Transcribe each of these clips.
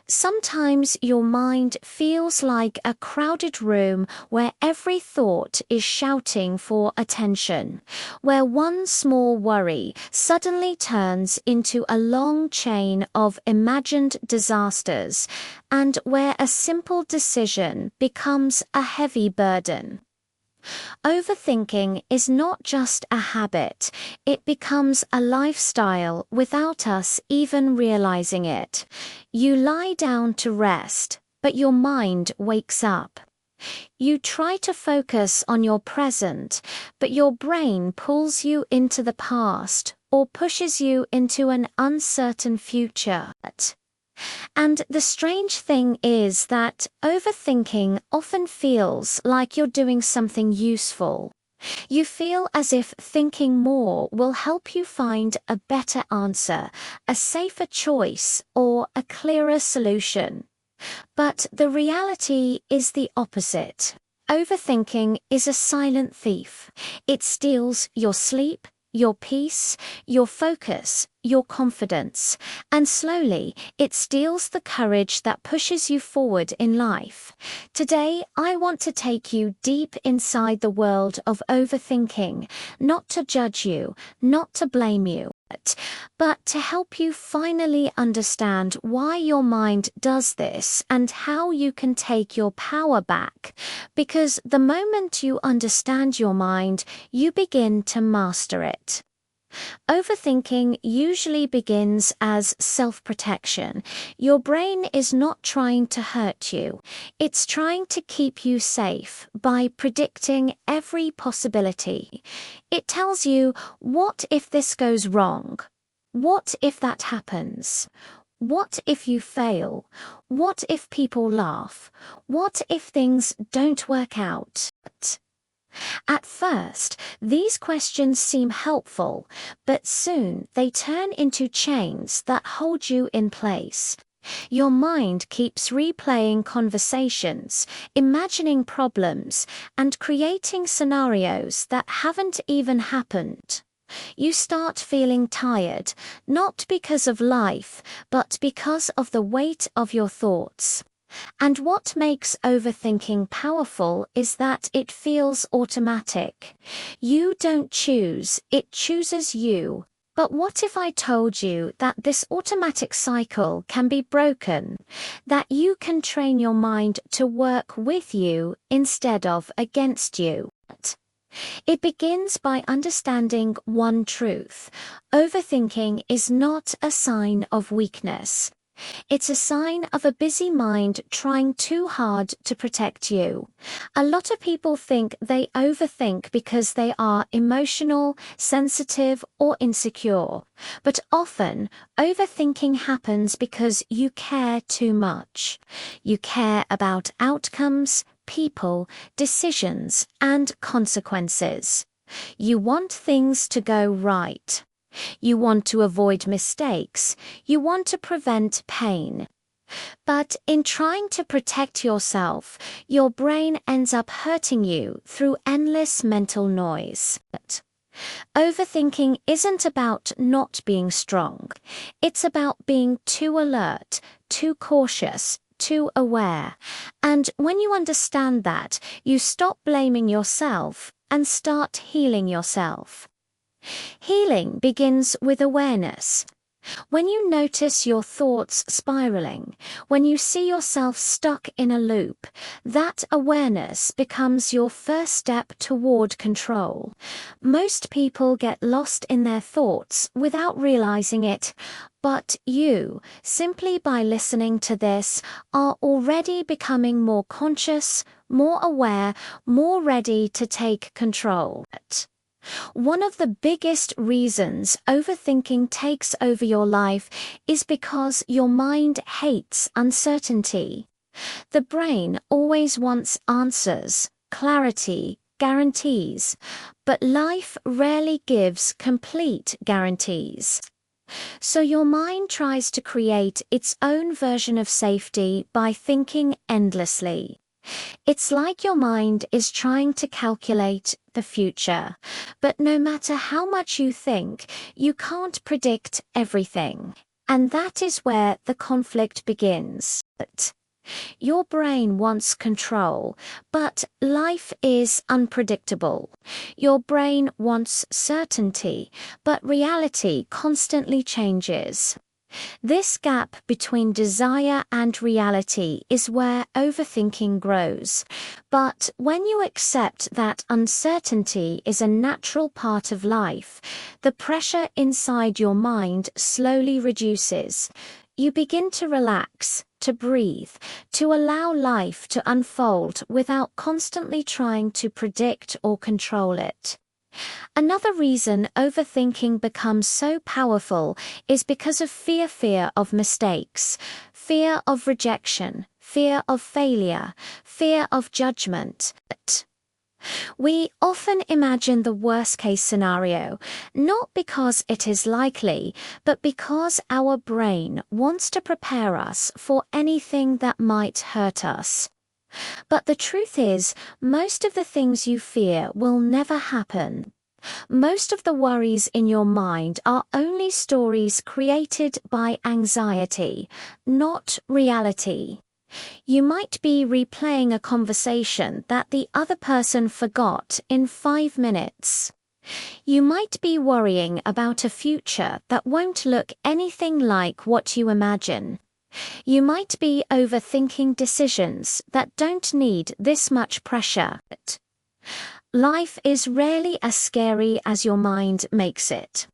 Sometimes your mind feels like a crowded room where every thought is shouting for attention, where one small worry suddenly turns into a long chain of imagined disasters, and where a simple decision becomes a heavy burden. Overthinking is not just a habit, it becomes a lifestyle without us even realizing it. You lie down to rest, but your mind wakes up. You try to focus on your present, but your brain pulls you into the past or pushes you into an uncertain future. And the strange thing is that overthinking often feels like you're doing something useful. You feel as if thinking more will help you find a better answer, a safer choice, or a clearer solution. But the reality is the opposite. Overthinking is a silent thief. It steals your sleep, your peace, your focus, your confidence, and slowly it steals the courage that pushes you forward in life. Today, I want to take you deep inside the world of overthinking, not to judge you, not to blame you, but to help you finally understand why your mind does this and how you can take your power back. Because the moment you understand your mind, you begin to master it. Overthinking usually begins as self-protection. Your brain is not trying to hurt you. It's trying to keep you safe by predicting every possibility. It tells you, what if this goes wrong? What if that happens? What if you fail? What if people laugh? What if things don't work out? At first, these questions seem helpful, but soon they turn into chains that hold you in place. Your mind keeps replaying conversations, imagining problems, and creating scenarios that haven't even happened. You start feeling tired, not because of life, but because of the weight of your thoughts. And what makes overthinking powerful is that it feels automatic. You don't choose, it chooses you. But what if I told you that this automatic cycle can be broken, that you can train your mind to work with you instead of against you? It begins by understanding one truth. Overthinking is not a sign of weakness. It's a sign of a busy mind trying too hard to protect you. A lot of people think they overthink because they are emotional, sensitive, or insecure. But often, overthinking happens because you care too much. You care about outcomes, people, decisions, and consequences. You want things to go right. You want to avoid mistakes. You want to prevent pain. But in trying to protect yourself, your brain ends up hurting you through endless mental noise. Overthinking isn't about not being strong. It's about being too alert, too cautious, too aware. And when you understand that, you stop blaming yourself and start healing yourself. Healing begins with awareness. When you notice your thoughts spiraling, when you see yourself stuck in a loop, that awareness becomes your first step toward control. Most people get lost in their thoughts without realizing it, but you, simply by listening to this, are already becoming more conscious, more aware, more ready to take control. One of the biggest reasons overthinking takes over your life is because your mind hates uncertainty. The brain always wants answers, clarity, guarantees, but life rarely gives complete guarantees. So your mind tries to create its own version of safety by thinking endlessly. It's like your mind is trying to calculate the future, but no matter how much you think, you can't predict everything. And that is where the conflict begins. Your brain wants control, but life is unpredictable. Your brain wants certainty, but reality constantly changes. This gap between desire and reality is where overthinking grows. But when you accept that uncertainty is a natural part of life, the pressure inside your mind slowly reduces. You begin to relax, to breathe, to allow life to unfold without constantly trying to predict or control it. Another reason overthinking becomes so powerful is because of fear of mistakes, fear of rejection, fear of failure, fear of judgment. We often imagine the worst-case scenario, not because it is likely, but because our brain wants to prepare us for anything that might hurt us. But the truth is, most of the things you fear will never happen. Most of the worries in your mind are only stories created by anxiety, not reality. You might be replaying a conversation that the other person forgot in 5 minutes. You might be worrying about a future that won't look anything like what you imagine. You might be overthinking decisions that don't need this much pressure. Life is rarely as scary as your mind makes it.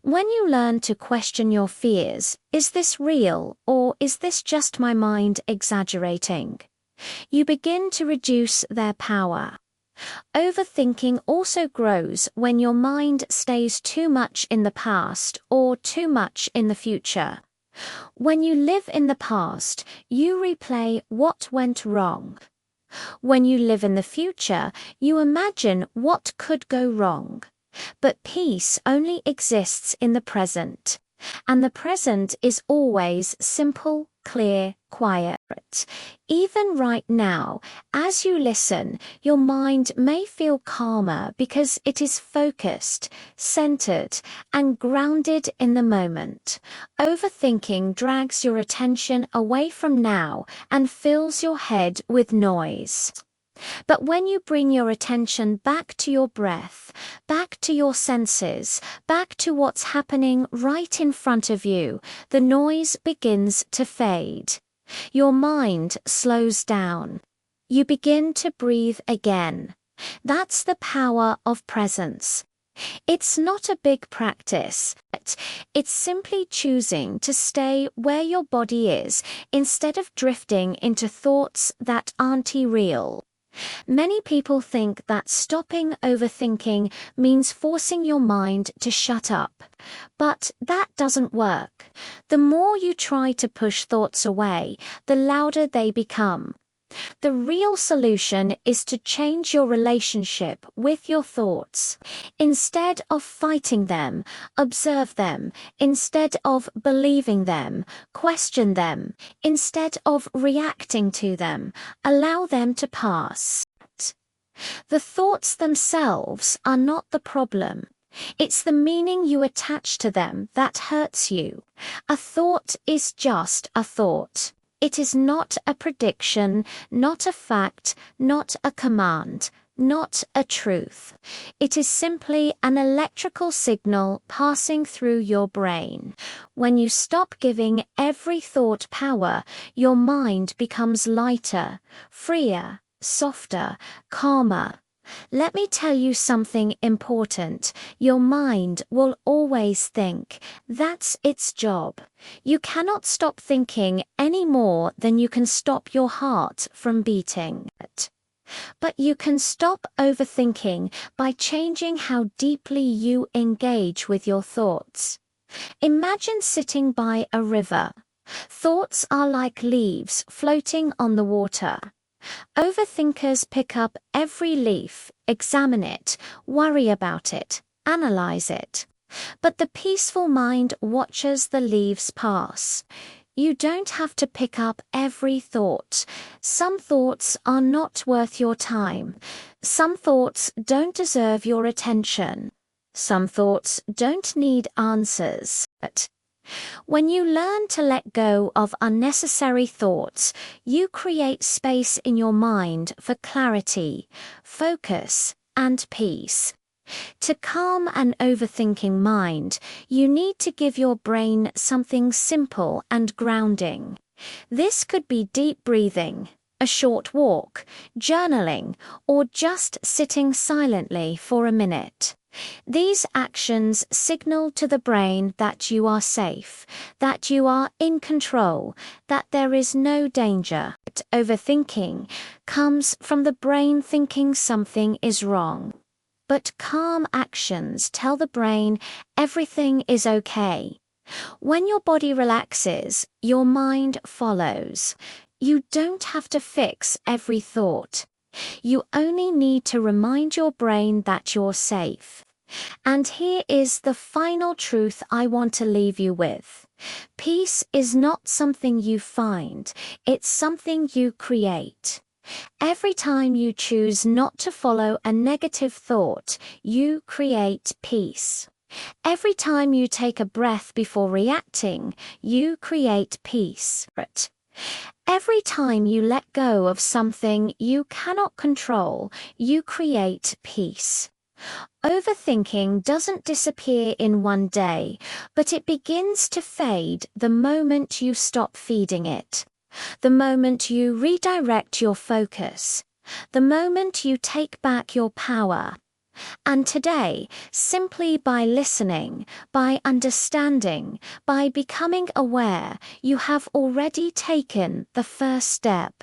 When you learn to question your fears, is this real or is this just my mind exaggerating? You begin to reduce their power. Overthinking also grows when your mind stays too much in the past or too much in the future. When you live in the past, you replay what went wrong. When you live in the future, you imagine what could go wrong. But peace only exists in the present. And the present is always simple, clear, quiet. Even right now, as you listen, your mind may feel calmer because it is focused, centered, and grounded in the moment. Overthinking drags your attention away from now and fills your head with noise. But when you bring your attention back to your breath, back to your senses, back to what's happening right in front of you, the noise begins to fade. Your mind slows down. You begin to breathe again. That's the power of presence. It's not a big practice. It's simply choosing to stay where your body is instead of drifting into thoughts that aren't real. Many people think that stopping overthinking means forcing your mind to shut up. But that doesn't work. The more you try to push thoughts away, the louder they become. The real solution is to change your relationship with your thoughts. Instead of fighting them, observe them. Instead of believing them, question them. Instead of reacting to them, allow them to pass. The thoughts themselves are not the problem. It's the meaning you attach to them that hurts you. A thought is just a thought. It is not a prediction, not a fact, not a command, not a truth. It is simply an electrical signal passing through your brain. When you stop giving every thought power, your mind becomes lighter, freer, softer, calmer. Let me tell you something important. Your mind will always think. That's its job. You cannot stop thinking any more than you can stop your heart from beating. But you can stop overthinking by changing how deeply you engage with your thoughts. Imagine sitting by a river. Thoughts are like leaves floating on the water. Overthinkers pick up every leaf, examine it, worry about it, analyze it. But the peaceful mind watches the leaves pass. You don't have to pick up every thought. Some thoughts are not worth your time. Some thoughts don't deserve your attention. Some thoughts don't need answers. But When you learn to let go of unnecessary thoughts, you create space in your mind for clarity, focus, and peace. To calm an overthinking mind, you need to give your brain something simple and grounding. This could be deep breathing, a short walk, journaling, or just sitting silently for a minute. These actions signal to the brain that you are safe, that you are in control, that there is no danger. Overthinking comes from the brain thinking something is wrong. But calm actions tell the brain everything is okay. When your body relaxes, your mind follows. You don't have to fix every thought. You only need to remind your brain that you're safe. And here is the final truth I want to leave you with. Peace is not something you find, it's something you create. Every time you choose not to follow a negative thought, you create peace. Every time you take a breath before reacting, you create peace. Every time you let go of something you cannot control, you create peace. Overthinking doesn't disappear in one day, but it begins to fade the moment you stop feeding it. The moment you redirect your focus. The moment you take back your power. And today, simply by listening, by understanding, by becoming aware, you have already taken the first step.